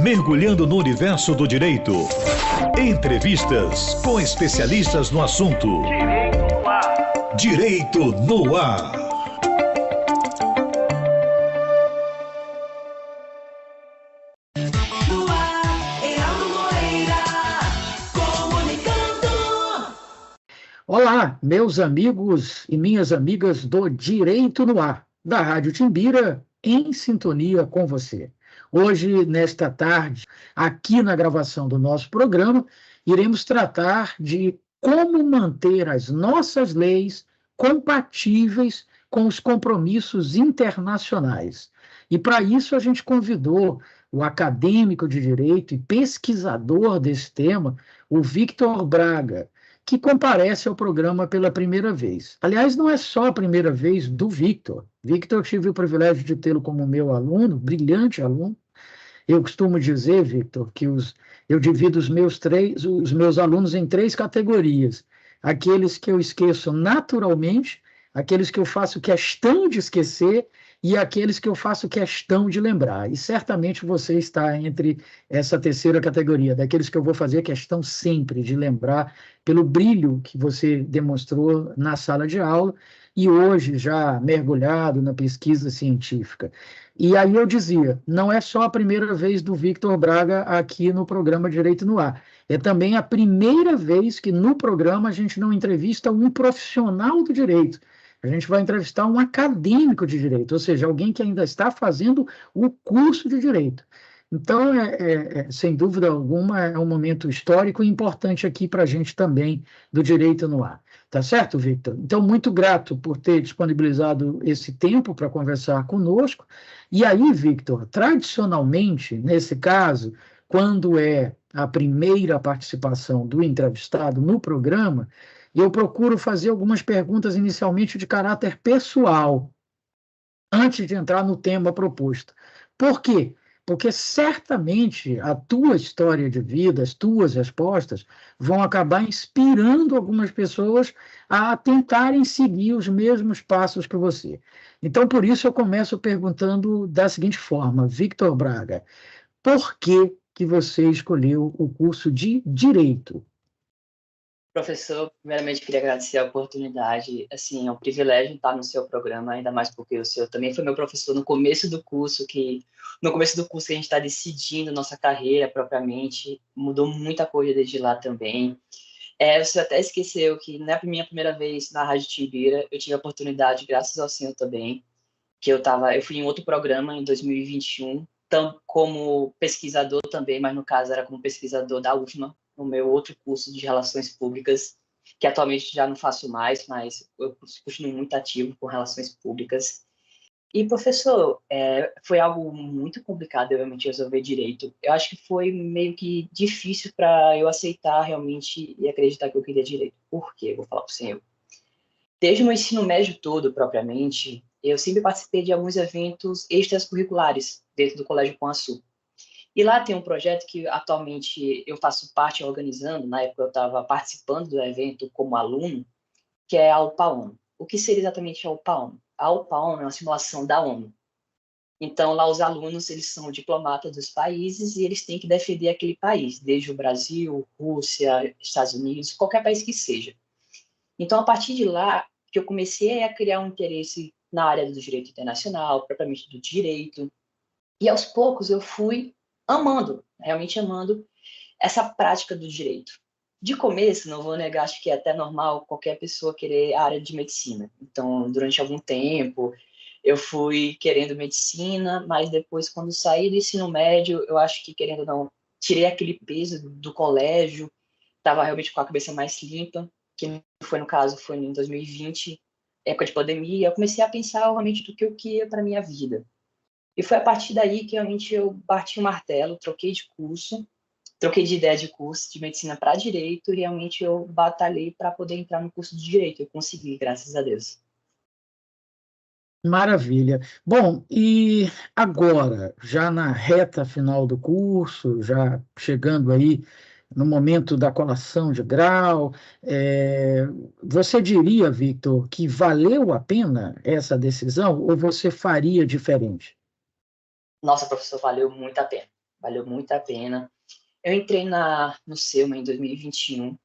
Mergulhando no universo do direito. Entrevistas com especialistas no assunto. Direito no ar. No ar, Heraldo Moreira, comunicando. Olá, meus amigos e minhas amigas do Direito no Ar, da Rádio Timbira, em sintonia com você. Hoje, nesta tarde, aqui na gravação do nosso programa, iremos tratar de como manter as nossas leis compatíveis com os compromissos internacionais. E, para isso, a gente convidou o acadêmico de direito e pesquisador desse tema, o Victor Braga, que comparece ao programa pela primeira vez. Aliás, não é só a primeira vez do Victor. Victor, eu tive o privilégio de tê-lo como meu aluno, brilhante aluno. Eu costumo dizer, Victor, que eu divido os meus alunos em 3 categorias. Aqueles que eu esqueço naturalmente, aqueles que eu faço questão de esquecer e aqueles que eu faço questão de lembrar. E certamente você está entre essa terceira categoria, daqueles que eu vou fazer questão sempre de lembrar pelo brilho que você demonstrou na sala de aula e hoje já mergulhado na pesquisa científica. E aí eu dizia, não é só a primeira vez do Victor Braga aqui no programa Direito no Ar, é também a primeira vez que no programa a gente não entrevista um profissional do direito. A gente vai entrevistar um acadêmico de direito, ou seja, alguém que ainda está fazendo o curso de direito. Então, sem dúvida alguma, é um momento histórico e importante aqui para a gente também do Direito no Ar. Tá certo, Victor? Então, muito grato por ter disponibilizado esse tempo para conversar conosco. E aí, Victor, tradicionalmente, nesse caso, quando é a primeira participação do entrevistado no programa, eu procuro fazer algumas perguntas inicialmente de caráter pessoal, antes de entrar no tema proposto. Por quê? Porque certamente a tua história de vida, as tuas respostas, vão acabar inspirando algumas pessoas a tentarem seguir os mesmos passos que você. Então, por isso, eu começo perguntando da seguinte forma, Victor Braga, por que você escolheu o curso de Direito? Professor, primeiramente queria agradecer a oportunidade. Assim, é um privilégio estar no seu programa, ainda mais porque o senhor também foi meu professor no começo do curso, que a gente está decidindo nossa carreira propriamente, mudou muita coisa desde lá também. O senhor até esqueceu que na minha primeira vez na Rádio Timbira, eu tive a oportunidade, graças ao senhor também, que eu fui em outro programa em 2021, como pesquisador também, mas no caso era como pesquisador da UFMA, no meu outro curso de Relações Públicas, que atualmente já não faço mais, mas eu continuo muito ativo com Relações Públicas. E, professor, foi algo muito complicado eu realmente resolver direito. Eu acho que foi meio que difícil para eu aceitar realmente e acreditar que eu queria direito. Por quê? Vou falar para o senhor. Desde o meu ensino médio todo, propriamente, eu sempre participei de alguns eventos extracurriculares dentro do Colégio Pão Açúcar. E lá tem um projeto que atualmente eu faço parte organizando, na época eu estava participando do evento como aluno, que é a UPA-ONU. O que seria exatamente a UPA-ONU? A UPA-ONU é uma simulação da ONU. Então, lá os alunos, eles são diplomatas dos países e eles têm que defender aquele país, desde o Brasil, Rússia, Estados Unidos, qualquer país que seja. Então, a partir de lá, que eu comecei a criar um interesse na área do direito internacional, propriamente do direito, e aos poucos eu fui realmente amando essa prática do direito. De começo, não vou negar, acho que é até normal qualquer pessoa querer a área de medicina. Então, durante algum tempo, eu fui querendo medicina, mas depois, quando saí do ensino médio, eu acho que, querendo ou não, tirei aquele peso do colégio, estava realmente com a cabeça mais limpa, que foi, no caso, foi em 2020, época de pandemia, eu comecei a pensar realmente do que eu queria para a minha vida. E foi a partir daí que realmente eu bati o martelo, troquei de ideia de curso de medicina para direito, e realmente eu batalhei para poder entrar no curso de direito. Eu consegui, graças a Deus. Maravilha. Bom, e agora, já na reta final do curso, já chegando aí no momento da colação de grau, você diria, Victor, que valeu a pena essa decisão ou você faria diferente? Nossa, professor, valeu muito a pena. valeu muito a pena. Eu entrei no SEUMA em 2021,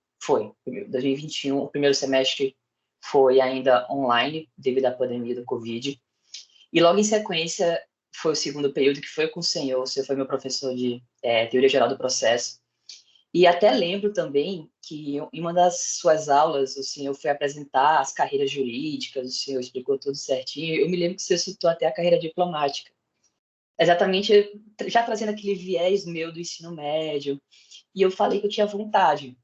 2021, o primeiro semestre foi ainda online, devido à pandemia do Covid, e logo em sequência foi o segundo período, que foi com o senhor, você foi meu professor de Teoria Geral do Processo, e até lembro também que em uma das suas aulas, o senhor foi apresentar as carreiras jurídicas, o senhor explicou tudo certinho. Eu me lembro que o senhor citou até a carreira diplomática. Exatamente, já trazendo aquele viés meu do ensino médio. E eu falei que eu tinha vontade.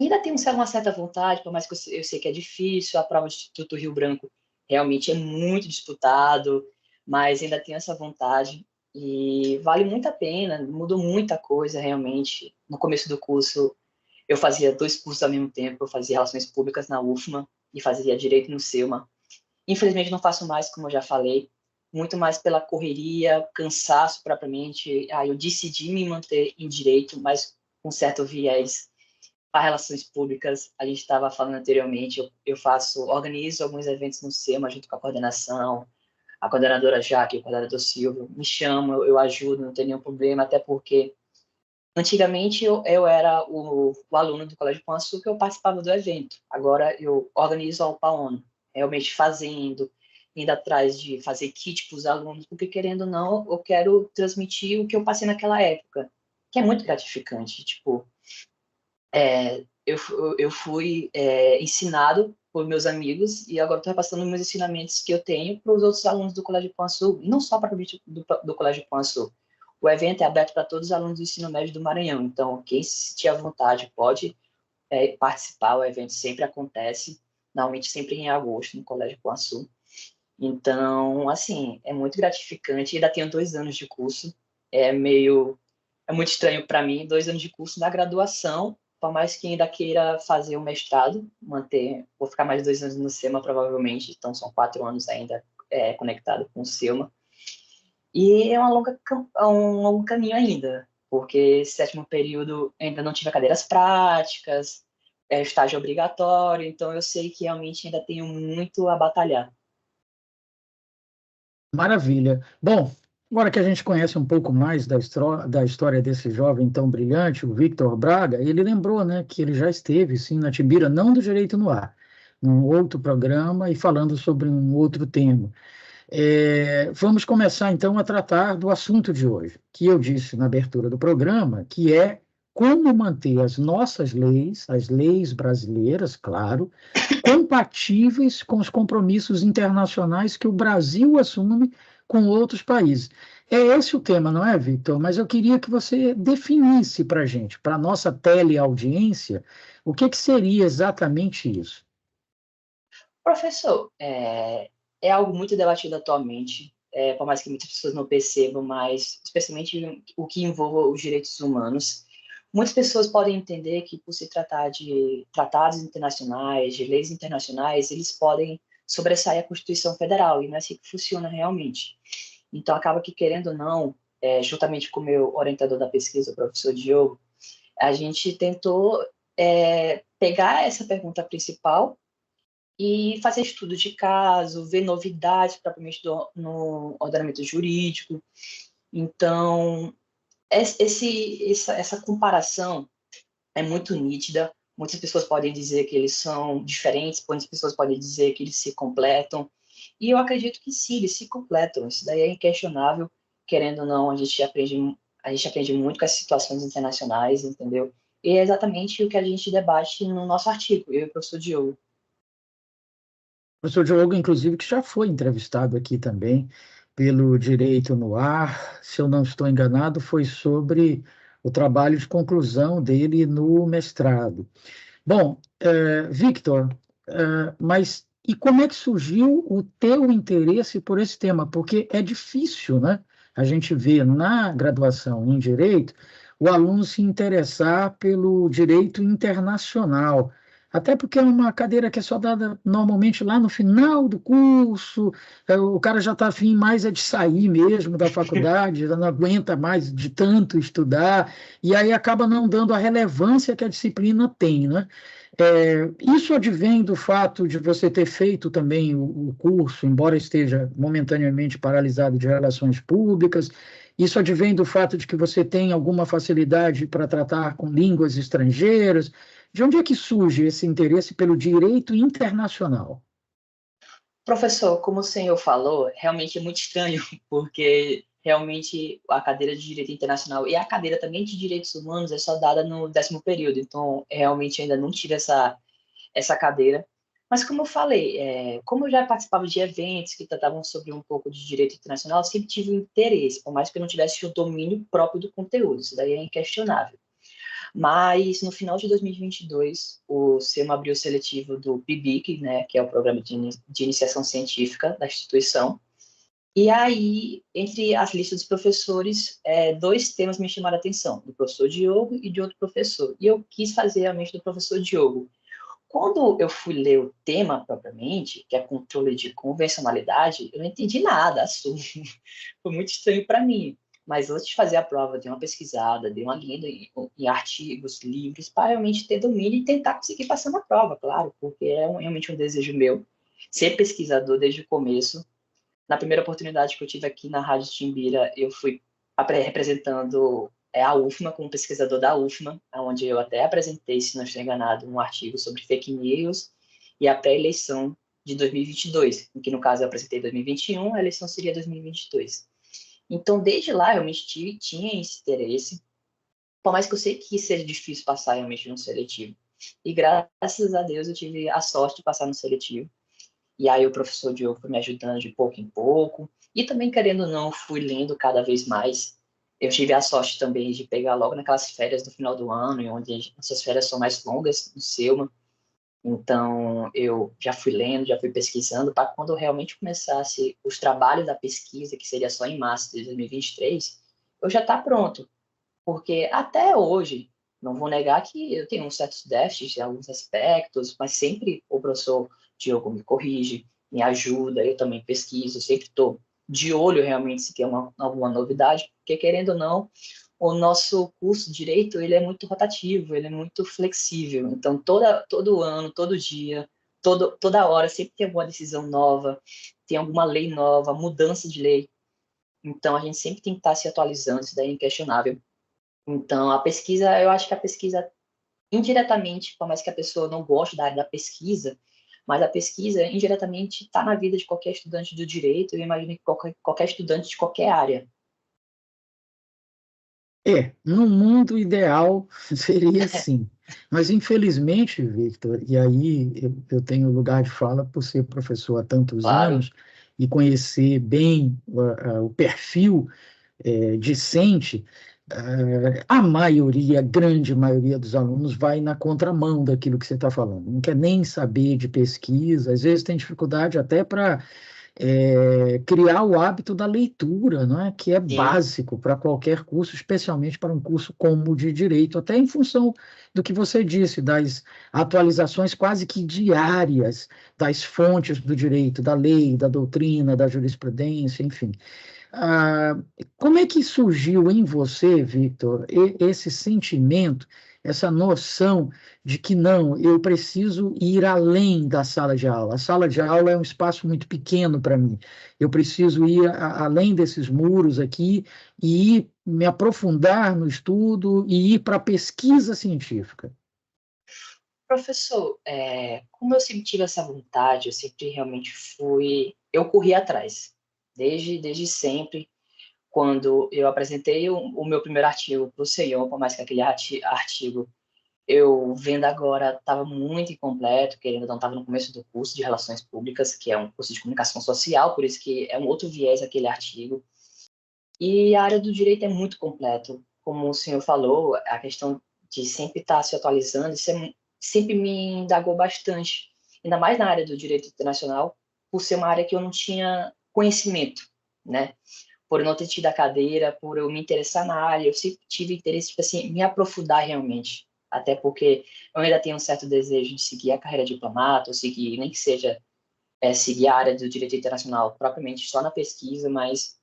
Ainda tenho uma certa vontade, por mais que eu sei que é difícil, a prova do Instituto Rio Branco realmente é muito disputado, mas ainda tenho essa vontade. E vale muito a pena, mudou muita coisa realmente. No começo do curso, eu fazia 2 cursos ao mesmo tempo, eu fazia Relações Públicas na UFMA e fazia Direito no SEUMA. Infelizmente não faço mais, como eu já falei, muito mais pela correria, cansaço propriamente. Aí eu decidi me manter em Direito, mas com certo viés para Relações Públicas. A gente estava falando anteriormente, eu organizo alguns eventos no SEUMA junto com a coordenação, a coordenadora Jaque, o coordenador Silvio, me chamam, eu ajudo, não tem nenhum problema, até porque antigamente eu era o aluno do Colégio Pão Açúcar, eu participava do evento. Agora eu organizo a UPA ONU, realmente indo atrás de fazer kit para os alunos, porque querendo ou não, eu quero transmitir o que eu passei naquela época, que é muito gratificante. Tipo, eu fui ensinado por meus amigos e agora estou repassando meus ensinamentos que eu tenho para os outros alunos do Colégio Pão Sul, e não só para do Colégio Pão Sul. O evento é aberto para todos os alunos do ensino médio do Maranhão, então quem se sentir à vontade pode participar. O evento sempre acontece, normalmente sempre em agosto, no Colégio Pão Sul. Então, assim, é muito gratificante. Ainda tenho 2 anos de curso, é muito estranho para mim, 2 anos de curso na graduação, por mais que ainda queira fazer o mestrado, vou ficar mais 2 anos no SEUMA provavelmente, então são 4 anos ainda conectado com o SEUMA. E é um longo caminho ainda, porque 7º período ainda não tive cadeiras práticas, estágio obrigatório, então eu sei que realmente ainda tenho muito a batalhar. Maravilha. Bom, agora que a gente conhece um pouco mais da história desse jovem tão brilhante, o Victor Braga, ele lembrou, né, que ele já esteve, sim, na Timbira, não do Direito no Ar, num outro programa e falando sobre um outro tema. Vamos começar, então, a tratar do assunto de hoje, que eu disse na abertura do programa, que é como manter as nossas leis, as leis brasileiras, claro, compatíveis com os compromissos internacionais que o Brasil assume com outros países. É esse o tema, não é, Victor? Mas eu queria que você definisse para a gente, para a nossa teleaudiência, o que seria exatamente isso. Professor, é algo muito debatido atualmente, por mais que muitas pessoas não percebam, mas especialmente o que envolve os direitos humanos. Muitas pessoas podem entender que, por se tratar de tratados internacionais, de leis internacionais, eles podem sobressair a Constituição Federal, e não é assim que funciona realmente. Então, acaba que, querendo ou não, juntamente com o meu orientador da pesquisa, o professor Diogo, a gente tentou pegar essa pergunta principal e fazer estudo de caso, ver novidades propriamente no ordenamento jurídico. Então, essa comparação é muito nítida. Muitas pessoas podem dizer que eles são diferentes, muitas pessoas podem dizer que eles se completam, e eu acredito que sim, eles se completam. Isso daí é inquestionável. Querendo ou não, a gente aprende muito com as situações internacionais, entendeu? E é exatamente o que a gente debate no nosso artigo, eu e o professor Diogo. O professor Diogo, inclusive, que já foi entrevistado aqui também pelo Direito no Ar, se eu não estou enganado, foi sobre o trabalho de conclusão dele no mestrado. Bom, Victor, mas e como é que surgiu o teu interesse por esse tema? Porque é difícil, né? A gente vê na graduação em Direito o aluno se interessar pelo direito internacional. Até porque é uma cadeira que é só dada normalmente lá no final do curso, o cara já está afim mais de sair mesmo da faculdade, já não aguenta mais de tanto estudar, e aí acaba não dando a relevância que a disciplina tem, né? Isso advém do fato de você ter feito também o curso, embora esteja momentaneamente paralisado, de relações públicas, Isso advém do fato de que você tem alguma facilidade para tratar com línguas estrangeiras? De onde é que surge esse interesse pelo direito internacional? Professor, como o senhor falou, realmente é muito estranho, porque realmente a cadeira de Direito Internacional e a cadeira também de Direitos Humanos é só dada no 10º período, então realmente ainda não tive essa cadeira. Mas como eu falei, como eu já participava de eventos que tratavam sobre um pouco de direito internacional, eu sempre tive um interesse, por mais que eu não tivesse o domínio próprio do conteúdo, isso daí é inquestionável. Mas no final de 2022, o SEMA abriu o seletivo do PIBIC, né, que é o Programa de Iniciação Científica da instituição. E aí, entre as listas dos professores, dois temas me chamaram a atenção, do professor Diogo e de outro professor. E eu quis fazer realmente do professor Diogo. Quando eu fui ler o tema propriamente, que é controle de convencionalidade, eu não entendi nada, assunto. Foi muito estranho para mim. Mas antes de fazer a prova, dei uma pesquisada, dei uma lida em artigos, livros, para realmente ter domínio e tentar conseguir passar na prova, claro, porque realmente um desejo meu ser pesquisador desde o começo. Na primeira oportunidade que eu tive aqui na Rádio Timbira, eu fui representando a UFMA, como pesquisador da UFMA, onde eu até apresentei, se não estou enganado, um artigo sobre fake news e a pré-eleição de 2022, em que no caso eu apresentei 2021, a eleição seria 2022. Então, desde lá, realmente tinha esse interesse, por mais que eu sei que seja difícil passar realmente no seletivo. E graças a Deus eu tive a sorte de passar no seletivo. E aí o professor Diogo foi me ajudando de pouco em pouco. E também, querendo ou não, fui lendo cada vez mais. Eu tive a sorte também de pegar logo naquelas férias do final do ano, onde essas férias são mais longas no SEUMA. Então, eu já fui lendo, já fui pesquisando, para quando eu realmente começasse os trabalhos da pesquisa, que seria só em março de 2023, eu já estar pronto. Porque até hoje, não vou negar que eu tenho uns certos déficits em alguns aspectos, mas sempre o professor Diogo me corrige, me ajuda, eu também pesquiso, sempre estou de olho realmente se tem alguma novidade, porque querendo ou não, o nosso curso de Direito ele é muito rotativo, ele é muito flexível, então todo ano, todo dia, toda hora sempre tem alguma decisão nova, tem alguma lei nova, mudança de lei, então a gente sempre tem que estar se atualizando, isso daí é inquestionável. Então, a pesquisa, eu acho que a pesquisa, indiretamente, por mais que a pessoa não goste da área da pesquisa, mas a pesquisa, indiretamente, está na vida de qualquer estudante do direito, eu imagino que qualquer estudante de qualquer área. No mundo ideal seria assim. Mas, infelizmente, Victor, e aí eu tenho lugar de fala por ser professor há tantos Claro, anos e conhecer bem o perfil discente, a maioria, a grande maioria dos alunos vai na contramão daquilo que você está falando. Não quer nem saber de pesquisa, às vezes tem dificuldade até para criar o hábito da leitura, não é? Que é sim, básico para qualquer curso, especialmente para um curso como o de direito, até em função do que você disse, das atualizações quase que diárias das fontes do direito, da lei, da doutrina, da jurisprudência, enfim. Ah, como é que surgiu em você, Victor, esse sentimento, essa noção de que não, eu preciso ir além da sala de aula? A sala de aula é um espaço muito pequeno para mim. Eu preciso ir além desses muros aqui e ir me aprofundar no estudo e ir para a pesquisa científica. professor, como eu sempre tive essa vontade, eu sempre realmente eu corri atrás, desde sempre. Quando eu apresentei o meu primeiro artigo para o CEIOM, por mais que aquele artigo eu vendo agora estava muito incompleto, querendo ou não, estava no começo do curso de Relações Públicas, que é um curso de comunicação social, por isso que é um outro viés aquele artigo. E a área do direito é muito completo. Como o senhor falou, a questão de sempre estar se atualizando, sempre me indagou bastante. Ainda mais na área do direito internacional, por ser uma área que eu não tinha conhecimento, né? Por eu não ter tido a cadeira, por eu me interessar na área, eu sempre tive interesse, tipo assim, me aprofundar realmente. Até porque eu ainda tenho um certo desejo de seguir a carreira de diplomata, ou seguir, nem que seja seguir a área do direito internacional propriamente só na pesquisa, mas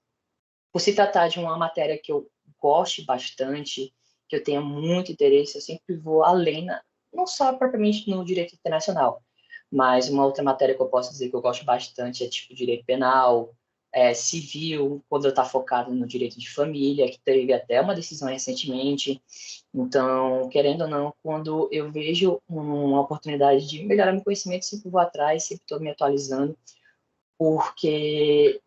por se tratar de uma matéria que eu goste bastante, que eu tenha muito interesse, eu sempre vou além, não só propriamente no direito internacional, mas uma outra matéria que eu posso dizer que eu gosto bastante é tipo direito penal, civil, quando eu estou focado no direito de família, que teve até uma decisão recentemente. Então, querendo ou não, quando eu vejo uma oportunidade de melhorar meu conhecimento, sempre vou atrás, sempre estou me atualizando, porque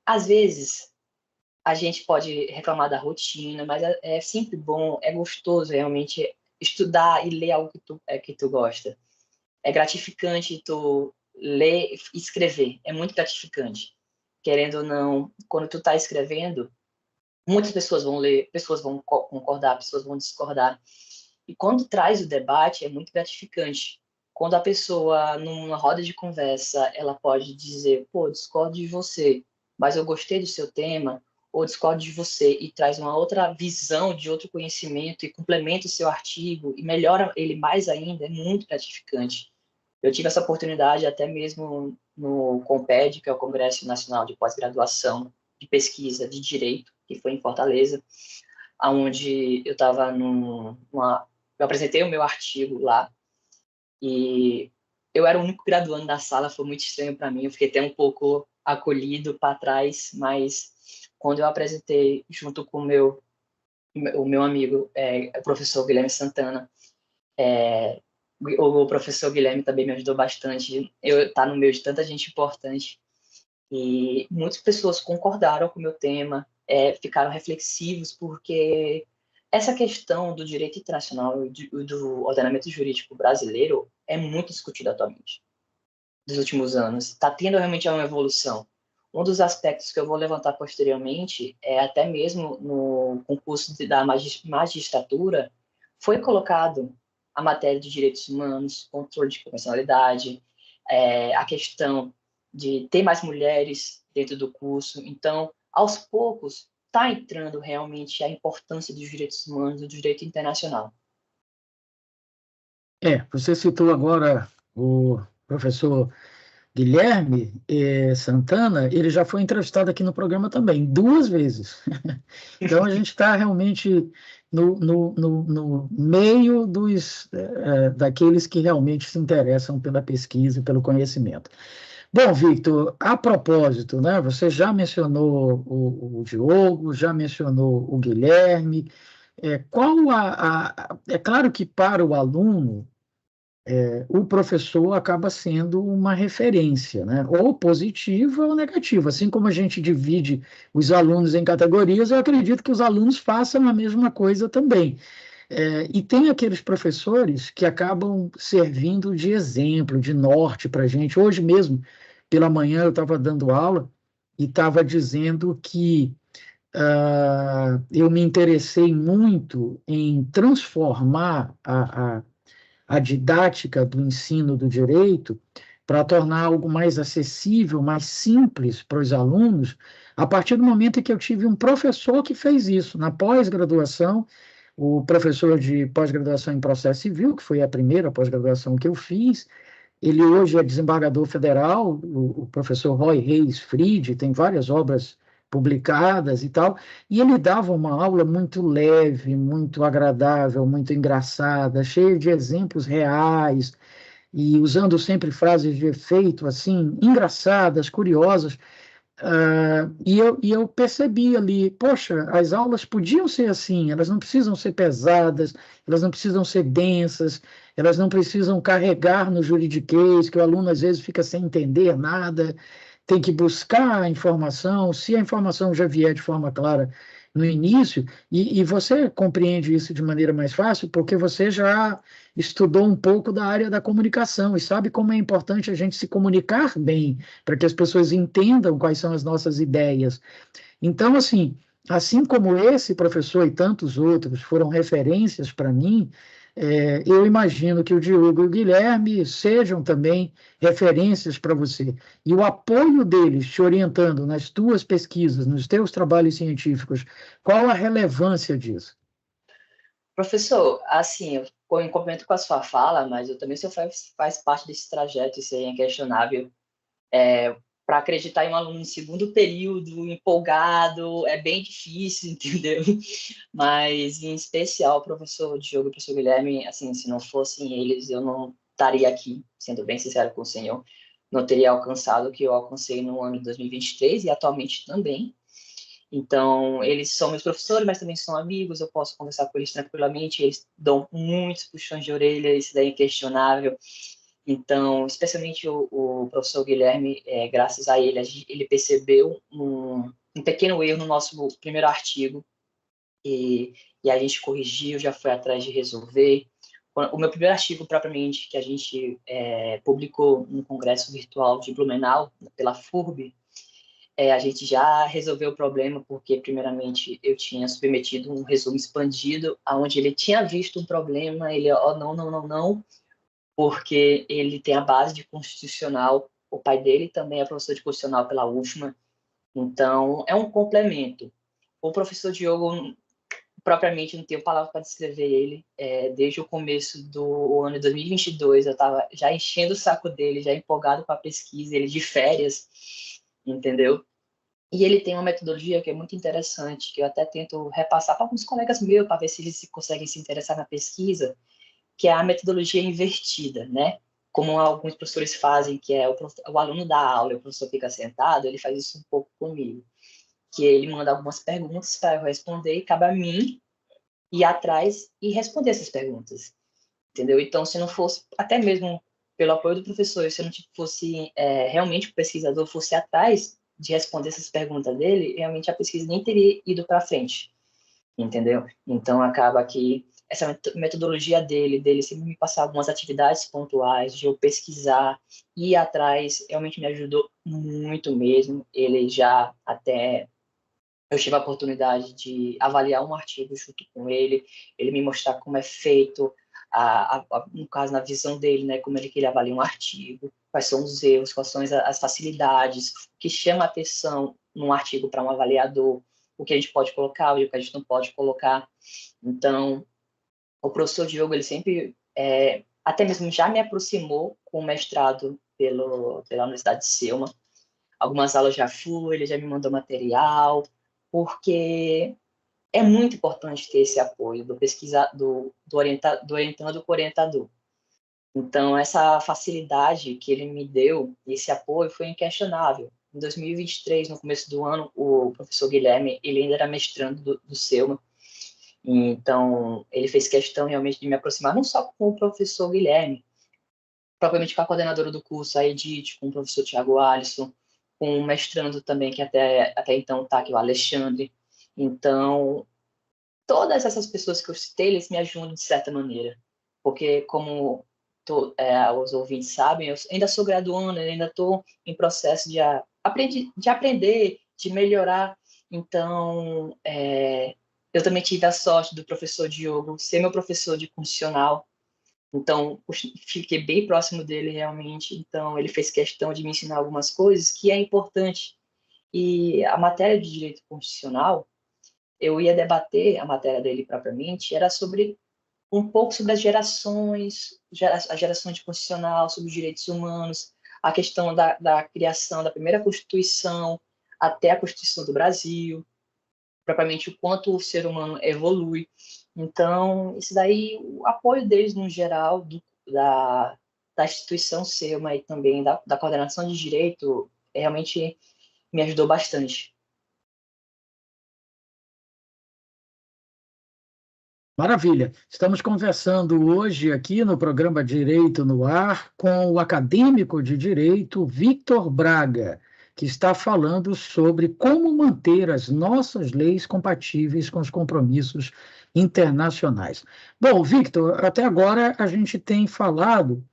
às vezes a gente pode reclamar da rotina, mas é sempre bom, é gostoso realmente estudar e ler algo que tu gosta. É gratificante tu ler e escrever, é muito gratificante. Querendo ou não, quando tu está escrevendo, muitas pessoas vão ler, pessoas vão concordar, pessoas vão discordar. E quando traz o debate, é muito gratificante. Quando a pessoa, numa roda de conversa, ela pode dizer, pô, discordo de você, mas eu gostei do seu tema, ou discordo de você e traz uma outra visão de outro conhecimento e complementa o seu artigo e melhora ele mais ainda, é muito gratificante. Eu tive essa oportunidade até mesmo no CONPED, que é o Congresso Nacional de Pós-Graduação de Pesquisa de Direito, que foi em Fortaleza, onde eu estava eu apresentei o meu artigo lá e eu era o único graduando da sala, foi muito estranho para mim, eu fiquei até um pouco acolhido para trás, mas quando eu apresentei junto com o meu amigo, o professor Guilherme Santana, o professor Guilherme também me ajudou bastante, eu tá no meio de tanta gente importante, e muitas pessoas concordaram com o meu tema, ficaram reflexivos, porque essa questão do direito internacional e do ordenamento jurídico brasileiro é muito discutida atualmente, nos últimos anos. Está tendo realmente uma evolução. Um dos aspectos que eu vou levantar posteriormente é até mesmo no concurso da magistratura, foi colocado a matéria de direitos humanos, controle de convencionalidade, a questão de ter mais mulheres dentro do curso. Então, aos poucos, está entrando realmente a importância dos direitos humanos e do direito internacional. Você citou agora o professor Guilherme Santana, ele já foi entrevistado aqui no programa também, 2 vezes. Então, a gente está realmente no meio daqueles que realmente se interessam pela pesquisa e pelo conhecimento. Bom, Victor, a propósito, né, você já mencionou o Diogo, já mencionou o Guilherme. É claro que para o aluno, o professor acaba sendo uma referência, né? Ou positiva ou negativa. Assim como a gente divide os alunos em categorias, eu acredito que os alunos façam a mesma coisa também. E tem aqueles professores que acabam servindo de exemplo, de norte para a gente. Hoje mesmo, pela manhã, eu estava dando aula e estava dizendo que eu me interessei muito em transformar a didática do ensino do direito para tornar algo mais acessível, mais simples para os alunos, a partir do momento em que eu tive um professor que fez isso, na pós-graduação, o professor de pós-graduação em processo civil, que foi a primeira pós-graduação que eu fiz, ele hoje é desembargador federal, o professor Roy Reis Fried, tem várias obras publicadas e tal, e ele dava uma aula muito leve, muito agradável, muito engraçada, cheia de exemplos reais, e usando sempre frases de efeito, assim, engraçadas, curiosas. E eu percebi ali, poxa, as aulas podiam ser assim, elas não precisam ser pesadas, elas não precisam ser densas, elas não precisam carregar no juridiquês, que o aluno às vezes fica sem entender nada, tem que buscar a informação, se a informação já vier de forma clara no início, e você compreende isso de maneira mais fácil, porque você já estudou um pouco da área da comunicação e sabe como é importante a gente se comunicar bem, para que as pessoas entendam quais são as nossas ideias. Então, assim como esse professor e tantos outros foram referências para mim, eu imagino que o Diogo e o Guilherme sejam também referências para você. E o apoio deles te orientando nas tuas pesquisas, nos teus trabalhos científicos, qual a relevância disso? Professor, assim, eu complemento com a sua fala, mas eu também sou faz parte desse trajeto, isso aí é inquestionável. Para acreditar em um aluno em segundo período, empolgado, é bem difícil, entendeu? Mas, em especial, o professor Diogo e o professor Guilherme, assim, se não fossem eles, eu não estaria aqui, sendo bem sincero com o senhor, não teria alcançado o que eu alcancei no ano de 2023 e atualmente também. Então, eles são meus professores, mas também são amigos, eu posso conversar com eles tranquilamente, eles dão muitos puxões de orelha, isso daí é inquestionável. Então, especialmente o professor Guilherme, graças a ele, ele percebeu um pequeno erro no nosso primeiro artigo, e a gente corrigiu, já foi atrás de resolver. O meu primeiro artigo, propriamente, que a gente publicou no Congresso Virtual de Blumenau, pela FURB, a gente já resolveu o problema, porque, primeiramente, eu tinha submetido um resumo expandido, onde ele tinha visto um problema, ele, não, porque ele tem a base de constitucional, o pai dele também é professor de constitucional pela UFMA, então é um complemento. O professor Diogo, propriamente, não tenho palavra para descrever ele, desde o começo do ano de 2022, eu estava já enchendo o saco dele, já empolgado com a pesquisa, ele de férias, entendeu? E ele tem uma metodologia que é muito interessante, que eu até tento repassar para alguns colegas meus, para ver se eles conseguem se interessar na pesquisa, que é a metodologia invertida, né? Como alguns professores fazem, que é o aluno dá aula e o professor fica sentado, ele faz isso um pouco comigo. Que ele manda algumas perguntas para eu responder e cabe a mim ir atrás e responder essas perguntas, entendeu? Então, se não fosse, até mesmo pelo apoio do professor, se não fosse realmente o pesquisador fosse atrás de responder essas perguntas dele, realmente a pesquisa nem teria ido para frente, entendeu? Então, acaba que essa metodologia dele sempre me passar algumas atividades pontuais, de eu pesquisar, ir atrás, realmente me ajudou muito mesmo. Ele já até... Eu tive a oportunidade de avaliar um artigo junto com ele me mostrar como é feito, no caso, na visão dele, né, como ele avalia um artigo, quais são os erros, quais são as facilidades, o que chama a atenção num artigo para um avaliador, o que a gente pode colocar, o que a gente não pode colocar. Então, o professor Diogo, ele sempre, até mesmo já me aproximou com o mestrado pela Universidade de Selma. Algumas aulas já fui, ele já me mandou material, porque é muito importante ter esse apoio do pesquisador, do orientando com o orientador. Então, essa facilidade que ele me deu, esse apoio, foi inquestionável. Em 2023, no começo do ano, o professor Guilherme, ele ainda era mestrando do Selma, então ele fez questão realmente de me aproximar, não só com o professor Guilherme, propriamente com a coordenadora do curso, a Edith, com o professor Tiago Alisson, com o mestrando também, que até então está aqui, o Alexandre. Então, todas essas pessoas que eu citei, eles me ajudam de certa maneira, porque como os ouvintes sabem, eu ainda sou graduando, ainda estou em processo de aprender, de melhorar. Então, eu também tive a sorte do professor Diogo ser meu professor de constitucional, então fiquei bem próximo dele realmente, então ele fez questão de me ensinar algumas coisas que é importante. E a matéria de direito constitucional, eu ia debater a matéria dele propriamente, era um pouco sobre as gerações, a geração de constitucional, sobre os direitos humanos, a questão da criação da primeira Constituição até a Constituição do Brasil, propriamente o quanto o ser humano evolui. Então, isso daí, o apoio deles no geral, da instituição Selma e também da coordenação de direito, realmente me ajudou bastante. Maravilha. Estamos conversando hoje aqui no programa Direito no Ar com o acadêmico de Direito Victor Braga, que está falando sobre como manter as nossas leis compatíveis com os compromissos internacionais. Bom, Victor, até agora a gente tem falado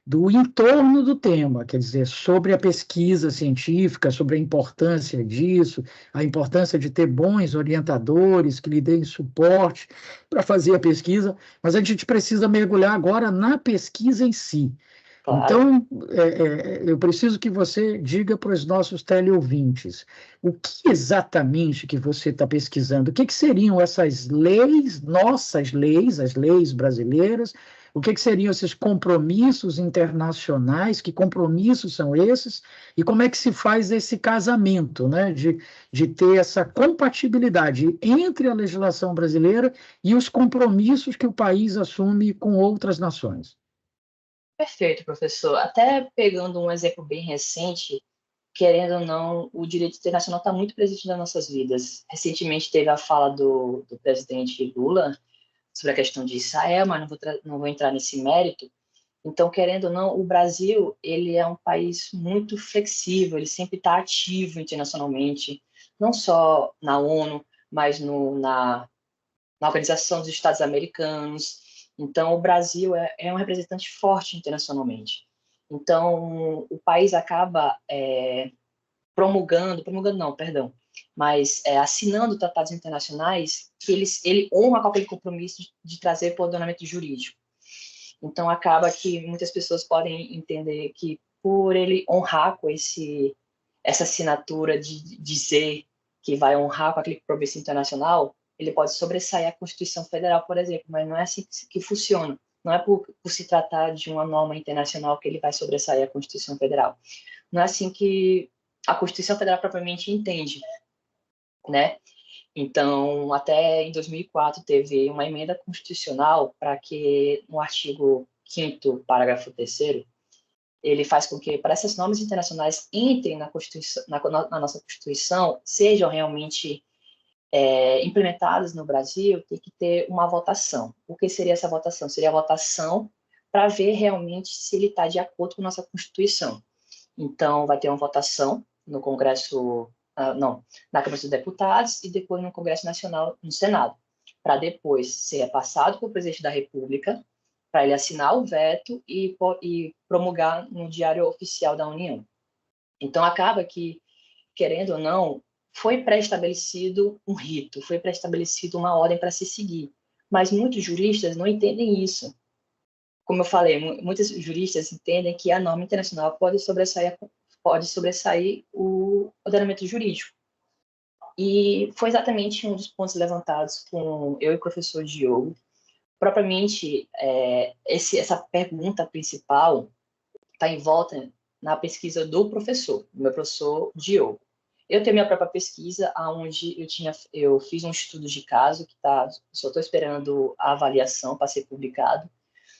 do entorno do tema, quer dizer, sobre a pesquisa científica, sobre a importância disso, a importância de ter bons orientadores que lhe deem suporte para fazer a pesquisa, mas a gente precisa mergulhar agora na pesquisa em si. Claro. Então, eu preciso que você diga para os nossos teleouvintes o que exatamente que você está pesquisando, o que seriam essas leis, nossas leis, as leis brasileiras, o que seriam esses compromissos internacionais, que compromissos são esses, e como é que se faz esse casamento, né, de ter essa compatibilidade entre a legislação brasileira e os compromissos que o país assume com outras nações. Perfeito, professor. Até pegando um exemplo bem recente, querendo ou não, o direito internacional está muito presente nas nossas vidas. Recentemente teve a fala do presidente Lula sobre a questão de Israel, mas não vou entrar nesse mérito. Então, querendo ou não, o Brasil ele é um país muito flexível, ele sempre está ativo internacionalmente, não só na ONU, mas na Organização dos Estados Americanos. Então, o Brasil é um representante forte internacionalmente. Então, o país acaba promulgando não, perdão, mas assinando tratados internacionais que ele honra com aquele compromisso de trazer para o ordenamento jurídico. Então, acaba que muitas pessoas podem entender que, por ele honrar com essa assinatura de dizer que vai honrar com aquele compromisso internacional, ele pode sobressair a Constituição Federal, por exemplo, mas não é assim que funciona. Não é por se tratar de uma norma internacional que ele vai sobressair a Constituição Federal. Não é assim que a Constituição Federal propriamente entende, né? Então, até em 2004, teve uma emenda constitucional para que, no artigo 5º, parágrafo 3º, ele faz com que, para essas normas internacionais entrem na nossa Constituição, sejam realmente implementadas no Brasil, tem que ter uma votação. O que seria essa votação? Seria a votação para ver realmente se ele está de acordo com a nossa Constituição. Então, vai ter uma votação no Congresso, na Câmara dos Deputados e depois no Congresso Nacional, no Senado, para depois ser passado para o presidente da República, para ele assinar o veto e promulgar no Diário Oficial da União. Então, acaba que, querendo ou não, foi pré-estabelecido um rito, foi pré-estabelecido uma ordem para se seguir. Mas muitos juristas não entendem isso. Como eu falei, muitos juristas entendem que a norma internacional pode sobressair o ordenamento jurídico. E foi exatamente um dos pontos levantados com eu e o professor Diogo. Propriamente, essa pergunta principal está em volta na pesquisa do meu professor Diogo. Eu tenho minha própria pesquisa, onde eu fiz um estudo de caso, que só estou esperando a avaliação para ser publicado,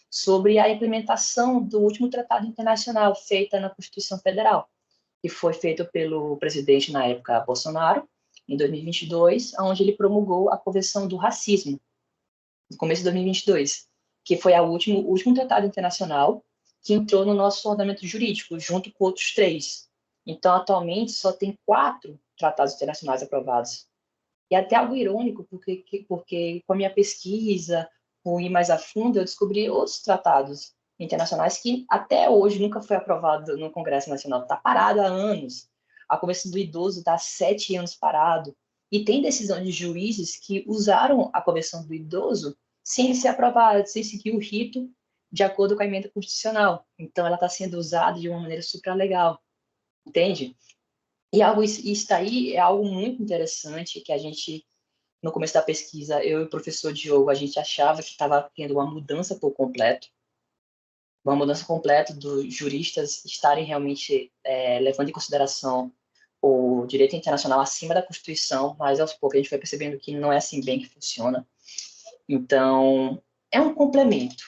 sobre a implementação do último tratado internacional feita na Constituição Federal, que foi feito pelo presidente, na época, Bolsonaro, em 2022, onde ele promulgou a Convenção do Racismo, no começo de 2022, que foi o último tratado internacional que entrou no nosso ordenamento jurídico, junto com outros 3. Então, atualmente, só tem 4 tratados internacionais aprovados. E até algo irônico, porque com a minha pesquisa, com ir mais a fundo, eu descobri outros tratados internacionais que até hoje nunca foi aprovado no Congresso Nacional. Está parado há anos. A Convenção do Idoso está há 7 anos parado. E tem decisão de juízes que usaram a Convenção do Idoso sem ser aprovada, sem seguir o rito de acordo com a emenda constitucional. Então, ela está sendo usada de uma maneira supralegal. Entende? E isso aí é algo muito interessante que a gente, no começo da pesquisa, eu e o professor Diogo, a gente achava que estava tendo uma mudança por completo, dos juristas estarem realmente levando em consideração o direito internacional acima da Constituição, mas aos poucos a gente foi percebendo que não é assim bem que funciona. Então, é um complemento.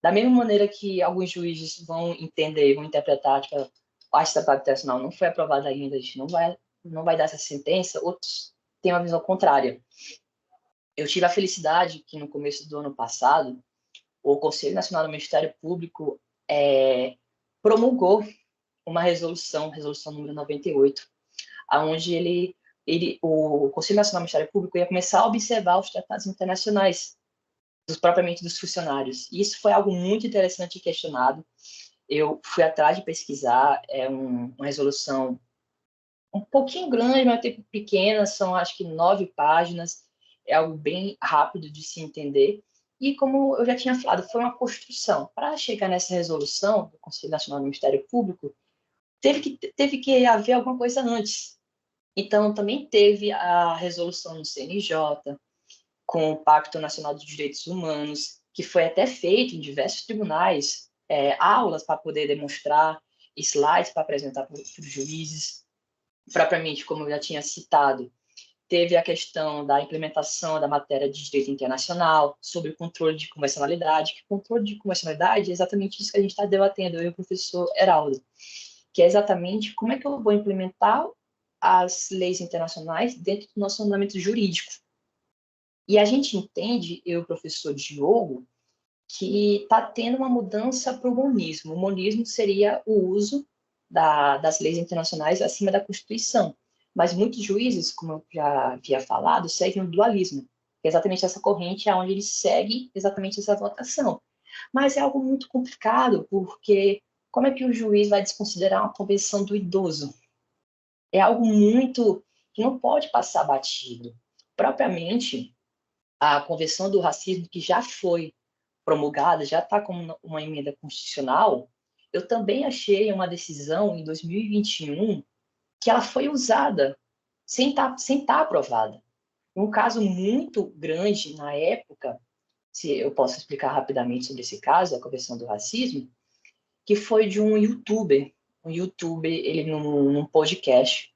Da mesma maneira que alguns juízes vão entender, vão interpretar, tipo, esse tratado internacional não foi aprovado ainda, a gente não vai dar essa sentença, outros têm uma visão contrária. Eu tive a felicidade que no começo do ano passado, o Conselho Nacional do Ministério Público promulgou uma resolução número 98, onde o Conselho Nacional do Ministério Público ia começar a observar os tratados internacionais, propriamente dos funcionários. E isso foi algo muito interessante e questionado. Eu fui atrás de pesquisar, uma resolução um pouquinho grande, mas tempo pequena, são acho que 9 páginas, é algo bem rápido de se entender. E como eu já tinha falado, foi uma construção. Para chegar nessa resolução do Conselho Nacional do Ministério Público, teve que haver alguma coisa antes. Então, também teve a resolução no CNJ, com o Pacto Nacional dos Direitos Humanos, que foi até feito em diversos tribunais, aulas para poder demonstrar, slides para apresentar para os juízes. Propriamente, como eu já tinha citado, teve a questão da implementação da matéria de direito internacional, sobre o controle de convencionalidade, que controle de convencionalidade é exatamente isso que a gente está debatendo, eu e o professor Heraldo, que é exatamente como é que eu vou implementar as leis internacionais dentro do nosso ordenamento jurídico. E a gente entende, eu e o professor Diogo, que está tendo uma mudança para o monismo. O monismo seria o uso das leis internacionais acima da Constituição. Mas muitos juízes, como eu já havia falado, seguem o dualismo, que é exatamente essa corrente onde eles seguem exatamente essa votação. Mas é algo muito complicado, porque como é que o juiz vai desconsiderar uma convenção do idoso? É algo muito que não pode passar batido. Propriamente, a Convenção do Racismo, que já foi promulgada, já está como uma emenda constitucional, eu também achei uma decisão em 2021 que ela foi usada sem tá aprovada. Um caso muito grande na época, se eu posso explicar rapidamente sobre esse caso, a Convenção do Racismo, que foi de um youtuber. Um youtuber, ele num podcast,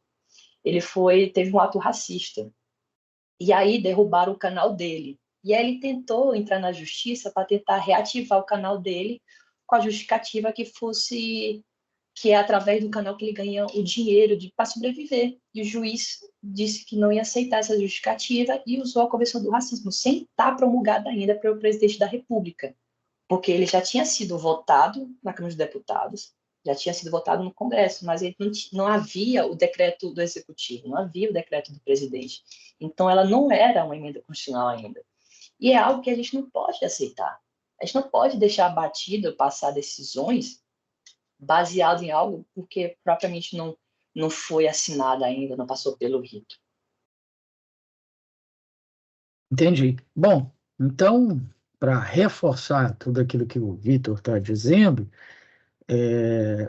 teve um ato racista. E aí derrubaram o canal dele. E aí ele tentou entrar na justiça para tentar reativar o canal dele com a justificativa que é através do canal que ele ganha o dinheiro para sobreviver. E o juiz disse que não ia aceitar essa justificativa e usou a Convenção do Racismo, sem estar promulgada ainda pelo presidente da República, porque ele já tinha sido votado na Câmara dos Deputados, já tinha sido votado no Congresso, mas ele não havia o decreto do Executivo, não havia o decreto do presidente. Então, ela não era uma emenda constitucional ainda. E é algo que a gente não pode aceitar. A gente não pode deixar batido, passar decisões baseadas em algo porque propriamente não foi assinada ainda, não passou pelo rito. Entendi. Bom, então, para reforçar tudo aquilo que o Vitor está dizendo,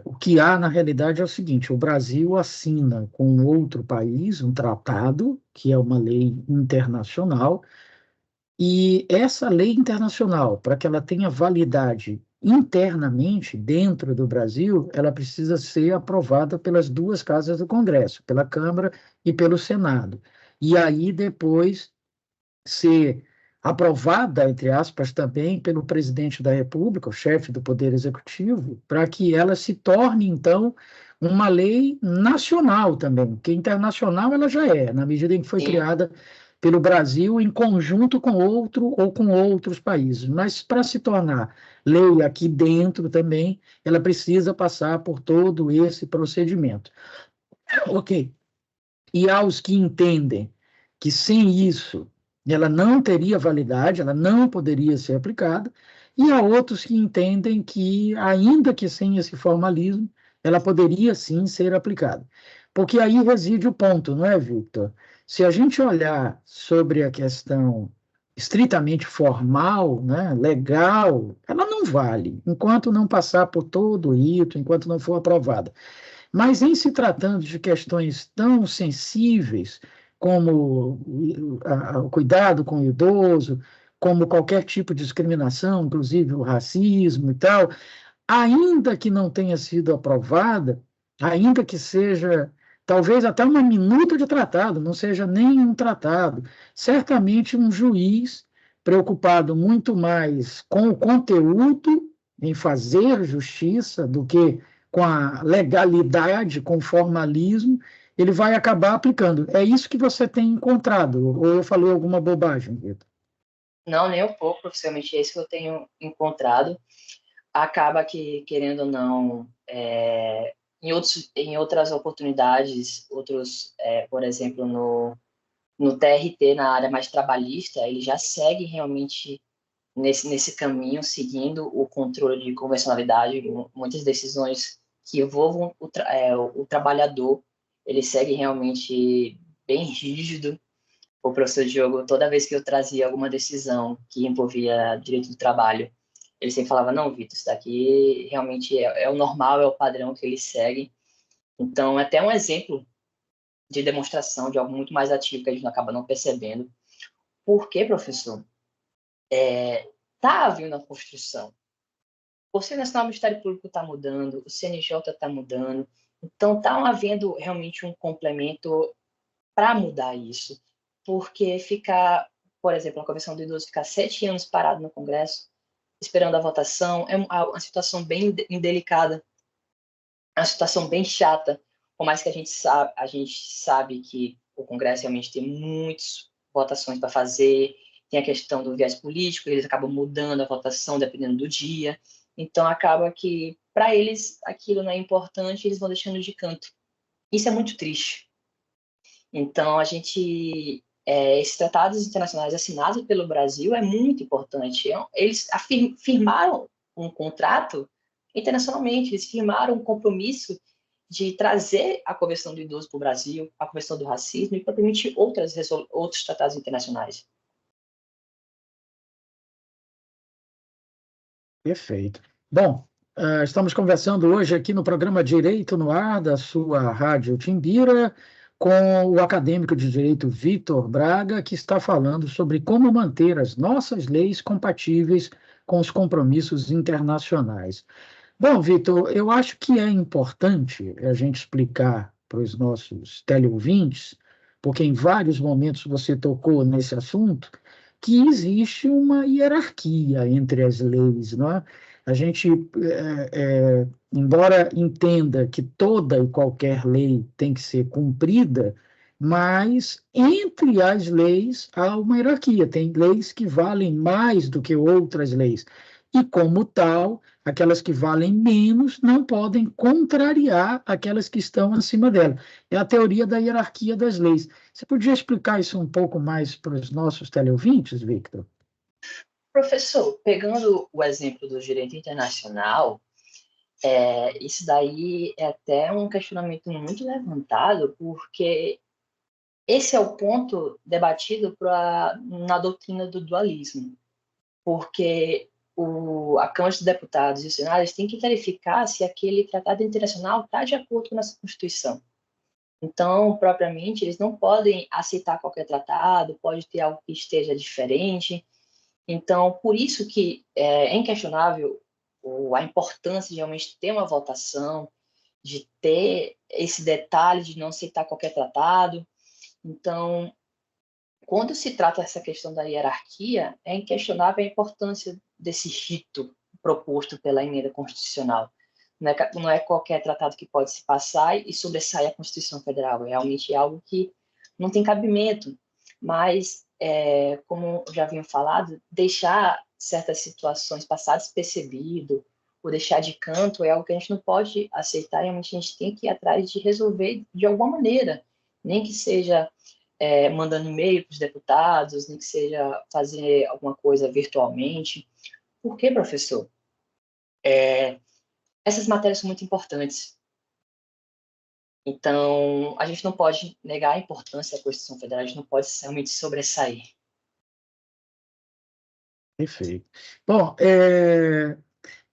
o que há na realidade é o seguinte: o Brasil assina com outro país um tratado, que é uma lei internacional, e essa lei internacional, para que ela tenha validade internamente dentro do Brasil, ela precisa ser aprovada pelas duas casas do Congresso, pela Câmara e pelo Senado. E aí depois ser aprovada, entre aspas, também pelo presidente da República, o chefe do Poder Executivo, para que ela se torne, então, uma lei nacional também, porque internacional ela já é, na medida em que foi criada pelo Brasil em conjunto com outro ou com outros países. Mas para se tornar lei aqui dentro também, ela precisa passar por todo esse procedimento. Ok. E aos que entendem que sem isso ela não teria validade, ela não poderia ser aplicada, e há outros que entendem que, ainda que sem esse formalismo, ela poderia sim ser aplicada. Porque aí reside o ponto, não é, Victor? Se a gente olhar sobre a questão estritamente formal, né, legal, ela não vale, enquanto não passar por todo o rito, enquanto não for aprovada. Mas em se tratando de questões tão sensíveis como o cuidado com o idoso, como qualquer tipo de discriminação, inclusive o racismo e tal, ainda que não tenha sido aprovada, ainda que seja talvez até uma minuta de tratado, não seja nem um tratado, certamente um juiz preocupado muito mais com o conteúdo, em fazer justiça, do que com a legalidade, com o formalismo, ele vai acabar aplicando. É isso que você tem encontrado, ou eu falei alguma bobagem, Vitor? Não, nem um pouco, profissionalmente é isso que eu tenho encontrado. Acaba que, querendo ou não, em outras oportunidades, por exemplo, no TRT, na área mais trabalhista, ele já segue realmente nesse caminho, seguindo o controle de convencionalidade. Muitas decisões que envolvam o trabalhador, ele segue realmente bem rígido. O professor Diogo, toda vez que eu trazia alguma decisão que envolvia direito do trabalho, ele sempre falava: não, Vitor, isso daqui realmente é o normal, é o padrão que ele segue. Então, é até um exemplo de demonstração de algo muito mais ativo que a gente acaba não percebendo. Por quê, professor? Está havendo a construção. O Conselho Nacional do Ministério Público está mudando, o CNJ está mudando. Então, está havendo realmente um complemento para mudar isso. porque ficar, por exemplo, a Convenção do Idoso ficar 7 anos parado no Congresso, esperando a votação, é uma situação bem indelicada, é uma situação bem chata, por mais que a gente sabe que o Congresso realmente tem muitas votações para fazer, tem a questão do viés político, eles acabam mudando a votação dependendo do dia, então acaba que, para eles, aquilo não é importante, eles vão deixando de canto. Isso é muito triste. Então, esses tratados internacionais assinados pelo Brasil é muito importante. Eles firmaram um contrato internacionalmente, eles firmaram um compromisso de trazer a Convenção do Idoso para o Brasil, a Convenção do Racismo e propriamente outros tratados internacionais. Perfeito. Bom, estamos conversando hoje aqui no programa Direito no Ar, da sua Rádio Timbira, com o acadêmico de Direito Vitor Braga, que está falando sobre como manter as nossas leis compatíveis com os compromissos internacionais. Bom, Vitor, eu acho que é importante a gente explicar para os nossos teleouvintes, porque em vários momentos você tocou nesse assunto, que existe uma hierarquia entre as leis, não é? A gente, embora entenda que toda e qualquer lei tem que ser cumprida, mas entre as leis há uma hierarquia. Tem leis que valem mais do que outras leis. E, como tal, aquelas que valem menos não podem contrariar aquelas que estão acima dela. É a teoria da hierarquia das leis. Você podia explicar isso um pouco mais para os nossos teleouvintes, Victor? Professor, pegando o exemplo do direito internacional, isso daí é até um questionamento muito levantado, porque esse é o ponto debatido na doutrina do dualismo, porque a Câmara dos Deputados e o Senado têm que verificar se aquele tratado internacional está de acordo com a nossa Constituição. Então, propriamente, eles não podem aceitar qualquer tratado, pode ter algo que esteja diferente. Então, por isso que é inquestionável a importância de realmente ter uma votação, de ter esse detalhe de não aceitar qualquer tratado. Então, quando se trata dessa questão da hierarquia, é inquestionável a importância desse rito proposto pela emenda constitucional. Não é qualquer tratado que pode se passar e sobressai a Constituição Federal. É realmente algo que não tem cabimento. Mas, como já haviam falado, deixar certas situações passar despercebido ou deixar de canto é algo que a gente não pode aceitar. Realmente a gente tem que ir atrás de resolver de alguma maneira, nem que seja mandando e-mail para os deputados, nem que seja fazer alguma coisa virtualmente. Por quê, professor? Essas matérias são muito importantes. Então, a gente não pode negar a importância da Constituição Federal, a gente não pode realmente sobressair. Perfeito. Bom,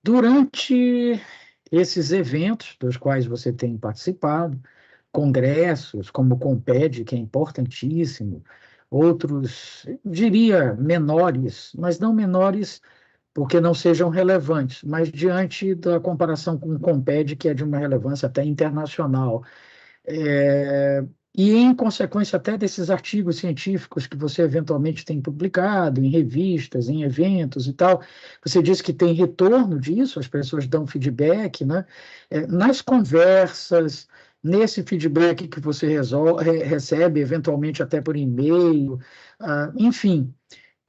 durante esses eventos dos quais você tem participado, congressos como o Comped, que é importantíssimo, outros, eu diria, menores, mas não menores porque não sejam relevantes, mas diante da comparação com o Comped, que é de uma relevância até internacional. E em consequência até desses artigos científicos que você eventualmente tem publicado em revistas, em eventos e tal, você disse que tem retorno disso, as pessoas dão feedback, né? Nas conversas, nesse feedback que você recebe, eventualmente até por e-mail, enfim,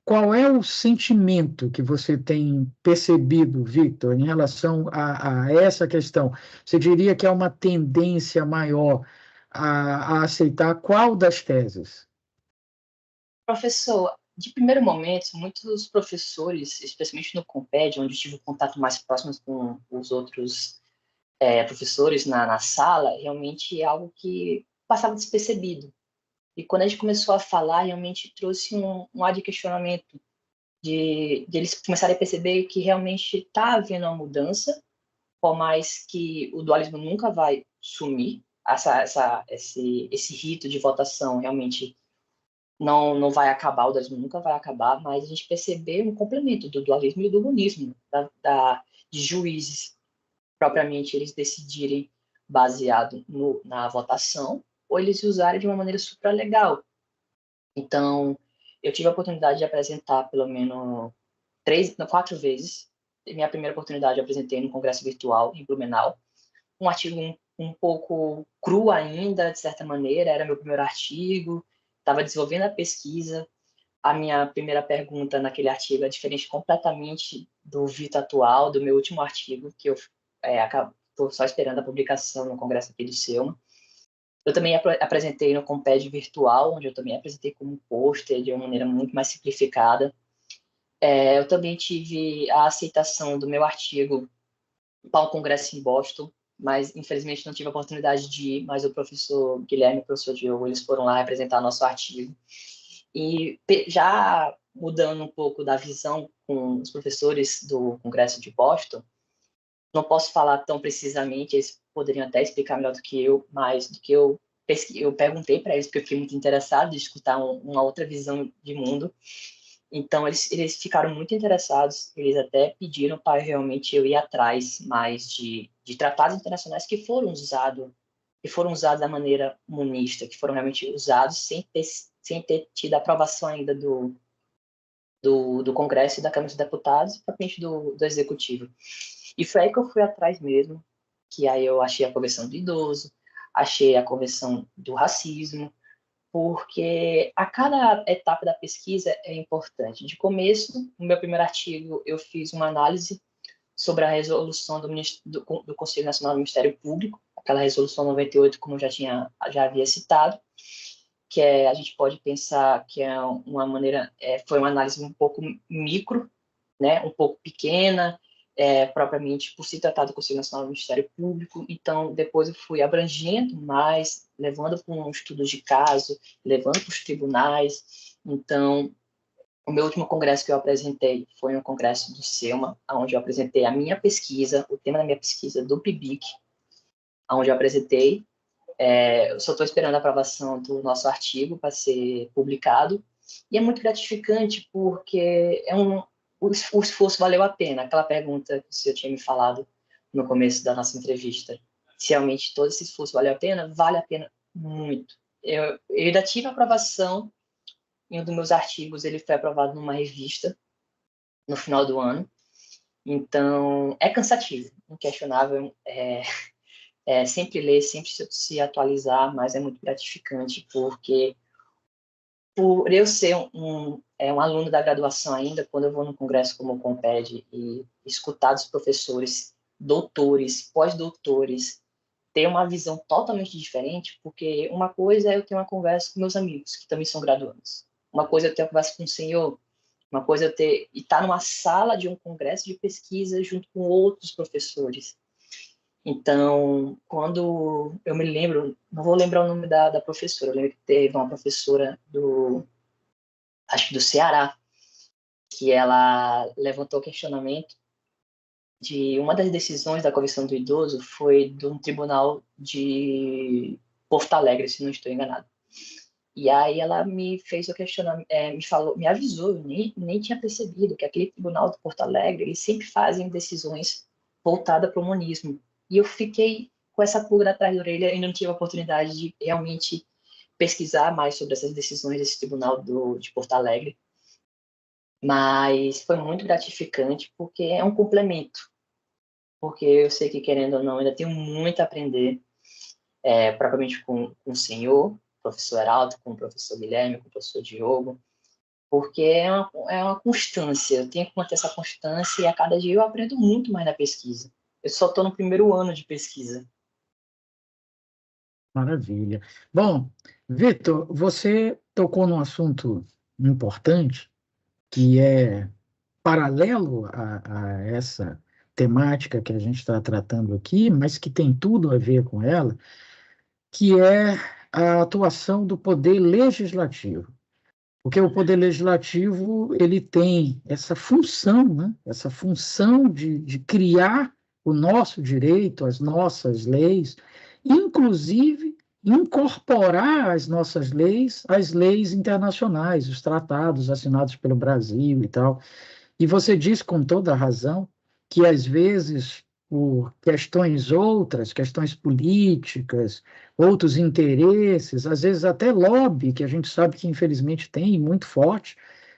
qual é o sentimento que você tem percebido, Victor, em relação a essa questão? Você diria que há uma tendência maior a aceitar qual das teses? Professor, de primeiro momento, muitos professores, especialmente no Comped, onde eu tive um contato mais próximo com os outros professores na sala, realmente é algo que passava despercebido. E quando a gente começou a falar, realmente trouxe um ar de questionamento, de eles começarem a perceber que realmente está havendo uma mudança, por mais que o dualismo nunca vai sumir, esse rito de votação realmente não vai acabar, o dualismo nunca vai acabar, mas a gente perceber um complemento do dualismo e do monismo, de juízes, propriamente eles decidirem baseado na votação, ou eles usarem de uma maneira supralegal. Então, eu tive a oportunidade de apresentar pelo menos 4 vezes. Minha primeira oportunidade eu apresentei no Congresso Virtual, em Blumenau. Um artigo um pouco cru ainda, de certa maneira, era meu primeiro artigo, estava desenvolvendo a pesquisa. A minha primeira pergunta naquele artigo é diferente completamente do Vita atual, do meu último artigo, que eu estou só esperando a publicação no Congresso aqui do SEUMA. Eu também apresentei no Comped Virtual, onde eu também apresentei como pôster, de uma maneira muito mais simplificada. Eu também tive a aceitação do meu artigo para um congresso em Boston, mas infelizmente não tive a oportunidade de ir, mas o professor Guilherme e o professor Diogo, eles foram lá representar nosso artigo. E já mudando um pouco da visão com os professores do congresso de Boston, não posso falar tão precisamente, eles poderiam até explicar melhor do que eu, mas do que eu perguntei para eles, porque eu fiquei muito interessado em escutar uma outra visão de mundo. Então, eles ficaram muito interessados, eles até pediram para realmente eu ir atrás mais de tratados internacionais que foram usados da maneira humanista, que foram realmente usados sem ter tido a aprovação ainda do Congresso e da Câmara dos Deputados e propriamente do Executivo. E foi aí que eu fui atrás mesmo, que aí eu achei a Convenção do Idoso, achei a Convenção do Racismo, porque a cada etapa da pesquisa é importante. De começo, no meu primeiro artigo, eu fiz uma análise sobre a resolução do Conselho Nacional do Ministério Público, aquela resolução 98, como eu já havia citado, que a gente pode pensar que é uma maneira, foi uma análise um pouco micro, né, um pouco pequena, propriamente por se tratar do Conselho Nacional do Ministério Público. Então, depois eu fui abrangendo mais, levando para um estudo de caso, levando para os tribunais. Então, o meu último congresso que eu apresentei foi um congresso do SEUMA, onde eu apresentei a minha pesquisa, o tema da minha pesquisa do PIBIC, onde eu apresentei. Eu só estou esperando a aprovação do nosso artigo para ser publicado. E é muito gratificante porque o esforço valeu a pena. Aquela pergunta que o senhor tinha me falado no começo da nossa entrevista. Se realmente todo esse esforço valeu a pena, vale a pena muito. Eu ainda tive a aprovação em um dos meus artigos, ele foi aprovado numa revista no final do ano. Então, é cansativo, inquestionável. Sempre ler, sempre se atualizar, mas é muito gratificante, porque por eu ser um aluno da graduação ainda, quando eu vou num congresso como o Comped e escutar dos professores, doutores, pós-doutores, ter uma visão totalmente diferente, porque uma coisa é eu ter uma conversa com meus amigos, que também são graduandos. Uma coisa é eu ter uma conversa com o senhor, uma coisa é eu estar numa sala de um congresso de pesquisa junto com outros professores. Então, quando eu me lembro, não vou lembrar o nome da professora, eu lembro que teve uma professora acho que do Ceará, que ela levantou o questionamento de uma das decisões da Convenção do Idoso foi de um tribunal de Porto Alegre, se não estou enganado. E aí ela me fez o questionamento, me avisou, eu nem tinha percebido que aquele tribunal de Porto Alegre, eles sempre fazem decisões voltadas para o humanismo. E eu fiquei com essa pulga atrás da orelha e não tive a oportunidade de realmente pesquisar mais sobre essas decisões desse tribunal de Porto Alegre. Mas foi muito gratificante porque é um complemento. Porque eu sei que, querendo ou não, ainda tenho muito a aprender, propriamente com o senhor, professor Heraldo, com o professor Guilherme, com o professor Diogo, porque é uma constância. Eu tenho que manter essa constância e a cada dia eu aprendo muito mais na pesquisa. Eu só estou no primeiro ano de pesquisa. Maravilha. Bom, Vitor, você tocou num assunto importante que é paralelo a essa temática que a gente está tratando aqui, mas que tem tudo a ver com ela, que é a atuação do poder legislativo. Porque o poder legislativo ele tem essa função, né? Essa função de criar o nosso direito, as nossas leis, inclusive incorporar as nossas leis às leis internacionais, os tratados assinados pelo Brasil e tal. E você diz com toda a razão que, às vezes, por questões outras, questões políticas, outros interesses, às vezes até lobby, que a gente sabe que infelizmente tem muito forte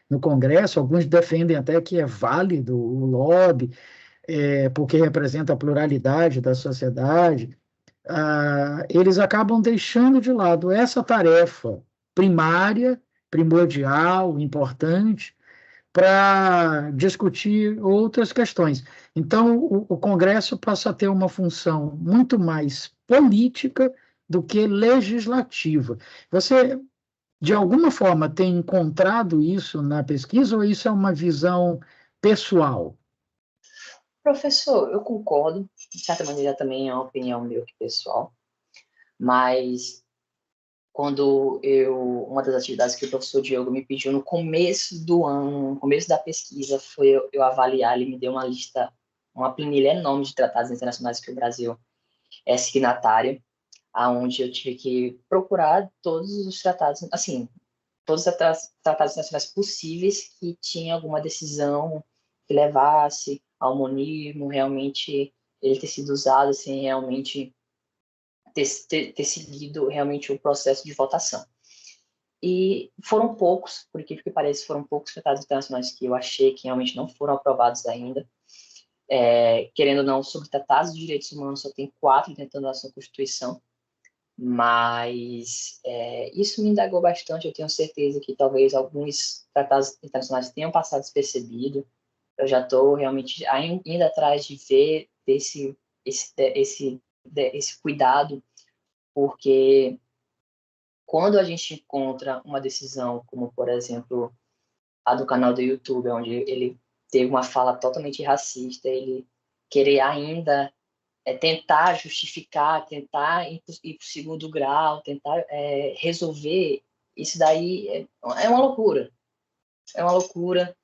no Congresso, alguns defendem até que é válido o lobby, porque representa a pluralidade da sociedade, eles acabam deixando de lado essa tarefa primária, primordial, importante, para discutir outras questões. Então, o Congresso passa a ter uma função muito mais política do que legislativa. Você, de alguma forma, tem encontrado isso na pesquisa ou isso é uma visão pessoal? Professor, eu concordo, de certa maneira também é uma opinião meio que pessoal, mas uma das atividades que o professor Diogo me pediu no começo do ano, no começo da pesquisa, foi eu avaliar, ele me deu uma lista, uma planilha enorme de tratados internacionais que o Brasil é signatário, aonde eu tive que procurar todos os tratados, assim, todos os tratados internacionais possíveis que tinha alguma decisão que levasse ao monismo, realmente ele ter sido usado sem realmente ter seguido realmente o processo de votação. E foram poucos, por incrível que pareça, foram poucos tratados internacionais que eu achei que realmente não foram aprovados ainda. Querendo ou não, sobre tratados de direitos humanos, só tem 4 dentro da nossa Constituição, mas isso me indagou bastante. Eu tenho certeza que talvez alguns tratados internacionais tenham passado despercebido. Eu já estou realmente indo atrás de ver esse cuidado, porque quando a gente encontra uma decisão, como, por exemplo, a do canal do YouTube, onde ele teve uma fala totalmente racista, ele querer ainda tentar justificar, tentar ir para o segundo grau, tentar resolver, isso daí é uma loucura. É uma loucura.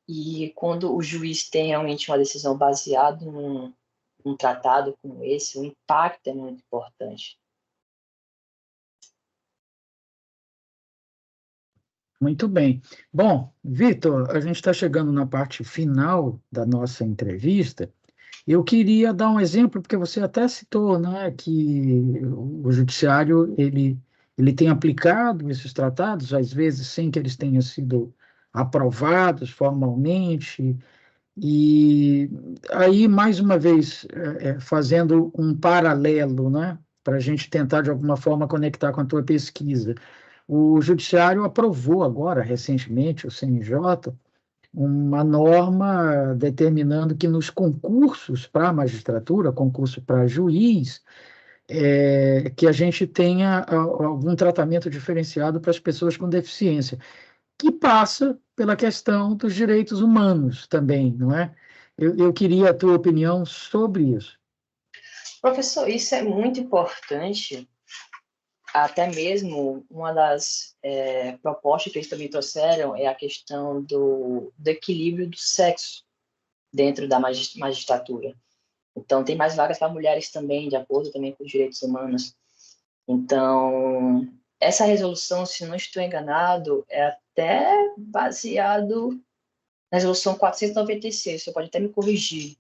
E quando o juiz tem realmente uma decisão baseada num tratado como esse, o impacto é muito importante. Muito bem. Bom, Vitor, a gente está chegando na parte final da nossa entrevista. Eu queria dar um exemplo, porque você até citou, né, que o judiciário ele tem aplicado esses tratados, às vezes sem que eles tenham sido aprovados formalmente, e aí, mais uma vez, fazendo um paralelo, né, para a gente tentar, de alguma forma, conectar com a tua pesquisa. O Judiciário aprovou agora, recentemente, o CNJ, uma norma determinando que nos concursos para a magistratura, concurso para juiz, que a gente tenha algum tratamento diferenciado para as pessoas com deficiência, que passa pela questão dos direitos humanos também, não é? Eu queria a tua opinião sobre isso. Professor, isso é muito importante. Até mesmo uma das propostas que eles também trouxeram é a questão do equilíbrio do sexo dentro da magistratura. Então, tem mais vagas para mulheres também, de acordo também com os direitos humanos. Então, essa resolução, se não estou enganado, é até baseado na resolução 496, você pode até me corrigir,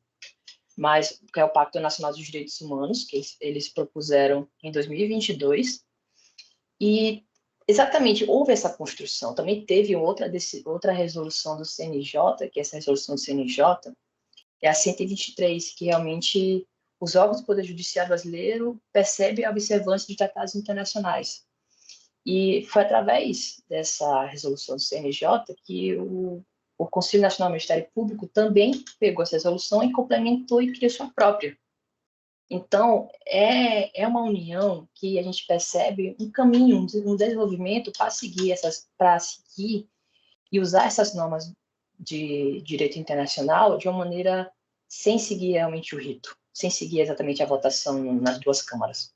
mas que é o Pacto Nacional dos Direitos Humanos, que eles propuseram em 2022, e exatamente houve essa construção. Também teve outra resolução do CNJ, que é essa resolução do CNJ, é a 123, que realmente os órgãos do Poder Judiciário brasileiro percebem a observância de tratados internacionais. E foi através dessa resolução do CNJ que o Conselho Nacional do Ministério Público também pegou essa resolução e complementou e criou sua própria. Então, é uma união que a gente percebe um caminho, um desenvolvimento para seguir e usar essas normas de direito internacional de uma maneira sem seguir realmente o rito, sem seguir exatamente a votação nas duas câmaras.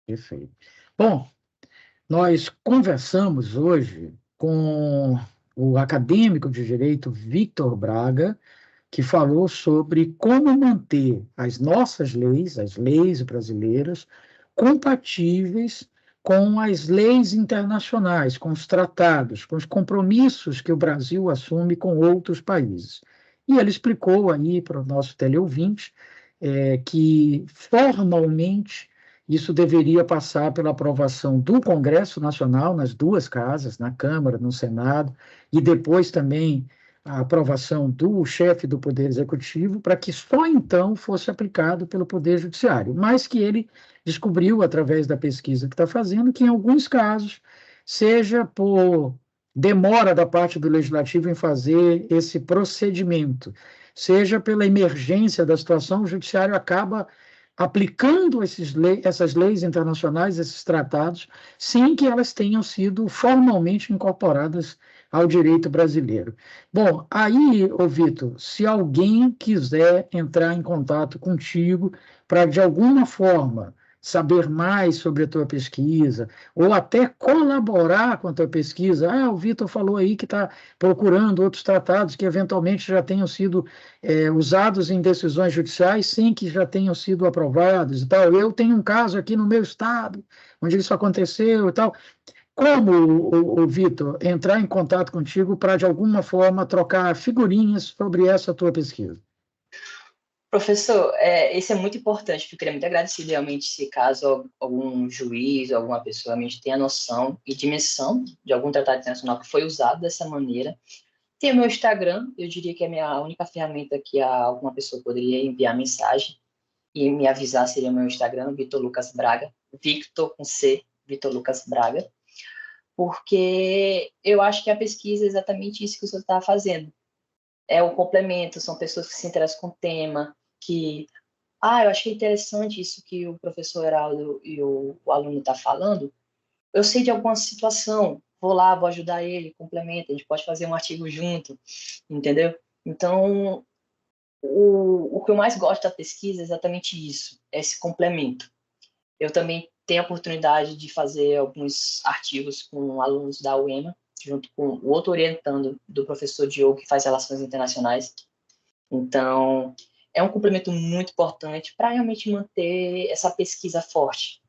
Perfeito. Bom, nós conversamos hoje com o acadêmico de direito Victor Braga, que falou sobre como manter as nossas leis, as leis brasileiras, compatíveis com as leis internacionais, com os tratados, com os compromissos que o Brasil assume com outros países. E ele explicou aí para o nosso teleouvinte que formalmente isso deveria passar pela aprovação do Congresso Nacional, nas duas casas, na Câmara, no Senado, e depois também a aprovação do chefe do Poder Executivo, para que só então fosse aplicado pelo Poder Judiciário. Mas que ele descobriu, através da pesquisa que está fazendo, que em alguns casos, seja por demora da parte do Legislativo em fazer esse procedimento, seja pela emergência da situação, o Judiciário acaba aplicando essas leis internacionais, esses tratados, sem que elas tenham sido formalmente incorporadas ao direito brasileiro. Bom, aí, ô Vitor, se alguém quiser entrar em contato contigo para, de alguma forma, saber mais sobre a tua pesquisa, ou até colaborar com a tua pesquisa. O Vitor falou aí que está procurando outros tratados que eventualmente já tenham sido usados em decisões judiciais sem que já tenham sido aprovados e tal. Eu tenho um caso aqui no meu estado, onde isso aconteceu e tal. Como, o Vitor, entrar em contato contigo para, de alguma forma, trocar figurinhas sobre essa tua pesquisa? Professor, isso é muito importante, ficaria muito agradecido realmente se caso algum juiz, alguma pessoa realmente tenha noção e dimensão de algum tratado internacional que foi usado dessa maneira. Tem o meu Instagram, eu diria que é a única ferramenta que alguma pessoa poderia enviar mensagem e me avisar seria o meu Instagram, Vitor Lucas Braga, Victor com C, Vitor Lucas Braga, porque eu acho que a pesquisa é exatamente isso que o senhor está fazendo. É o complemento, são pessoas que se interessam com o tema, que, eu achei interessante isso que o professor Heraldo e o aluno está falando, eu sei de alguma situação, vou lá, vou ajudar ele, complementa, a gente pode fazer um artigo junto, entendeu? Então, o que eu mais gosto da pesquisa é exatamente isso, esse complemento. Eu também tenho a oportunidade de fazer alguns artigos com alunos da UEMA, junto com o outro orientando do professor Diogo, que faz Relações Internacionais. Então, é um complemento muito importante para realmente manter essa pesquisa forte.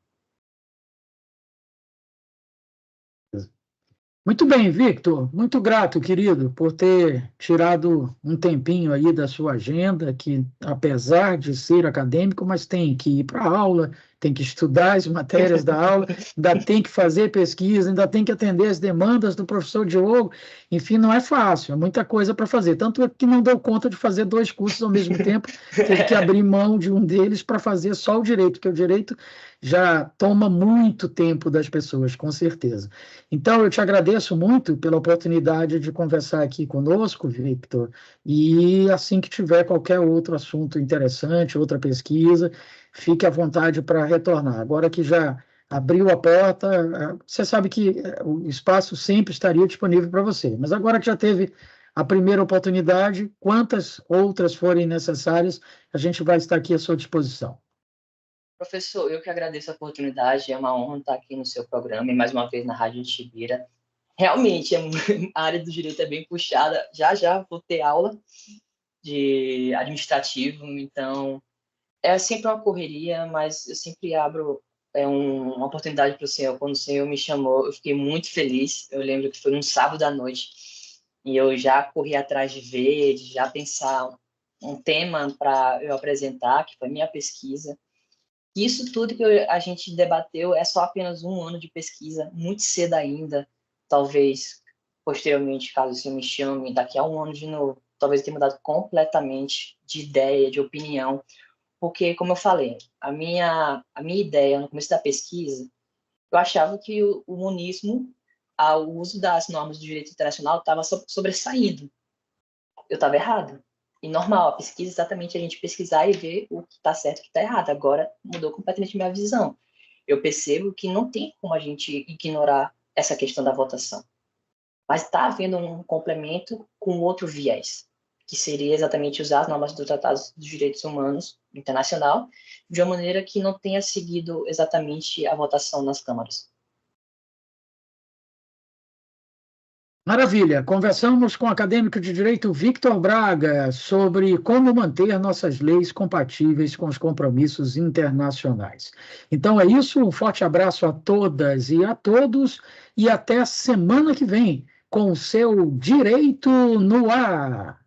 Muito bem, Victor. Muito grato, querido, por ter tirado um tempinho aí da sua agenda, que apesar de ser acadêmico, mas tem que ir para a aula, tem que estudar as matérias da aula, ainda tem que fazer pesquisa, ainda tem que atender as demandas do professor Diogo. Enfim, não é fácil, é muita coisa para fazer. Tanto é que não deu conta de fazer 2 cursos ao mesmo tempo, teve que abrir mão de um deles para fazer só o direito, porque o direito já toma muito tempo das pessoas, com certeza. Então, eu te agradeço muito pela oportunidade de conversar aqui conosco, Victor, e assim que tiver qualquer outro assunto interessante, outra pesquisa, fique à vontade para retornar. Agora que já abriu a porta, você sabe que o espaço sempre estaria disponível para você, mas agora que já teve a primeira oportunidade, quantas outras forem necessárias, a gente vai estar aqui à sua disposição. Professor, eu que agradeço a oportunidade, é uma honra estar aqui no seu programa e mais uma vez na Rádio Tibira. Realmente, a área do direito é bem puxada, já vou ter aula de administrativo, então é sempre uma correria, mas eu sempre abro uma oportunidade para o senhor. Quando o senhor me chamou, eu fiquei muito feliz, eu lembro que foi num sábado à noite, e eu já corri atrás de ver, de já pensar um tema para eu apresentar, que foi minha pesquisa. Isso tudo que a gente debateu é só apenas 1 ano de pesquisa, muito cedo ainda. Talvez, posteriormente, caso o senhor me chame, daqui a 1 ano de novo, talvez tenha mudado completamente de ideia, de opinião. Porque, como eu falei, a minha ideia no começo da pesquisa, eu achava que o monismo, o uso das normas do direito internacional, estava sobressaindo. Eu estava errado. E normal, a pesquisa é exatamente a gente pesquisar e ver o que está certo e o que está errado. Agora mudou completamente minha visão. Eu percebo que não tem como a gente ignorar essa questão da votação. Mas está havendo um complemento com outro viés, que seria exatamente usar as normas dos tratados dos direitos humanos internacional de uma maneira que não tenha seguido exatamente a votação nas câmaras. Maravilha. Conversamos com o acadêmico de Direito Victor Braga sobre como manter nossas leis compatíveis com os compromissos internacionais. Então é isso, um forte abraço a todas e a todos e até a semana que vem com o seu Direito no Ar.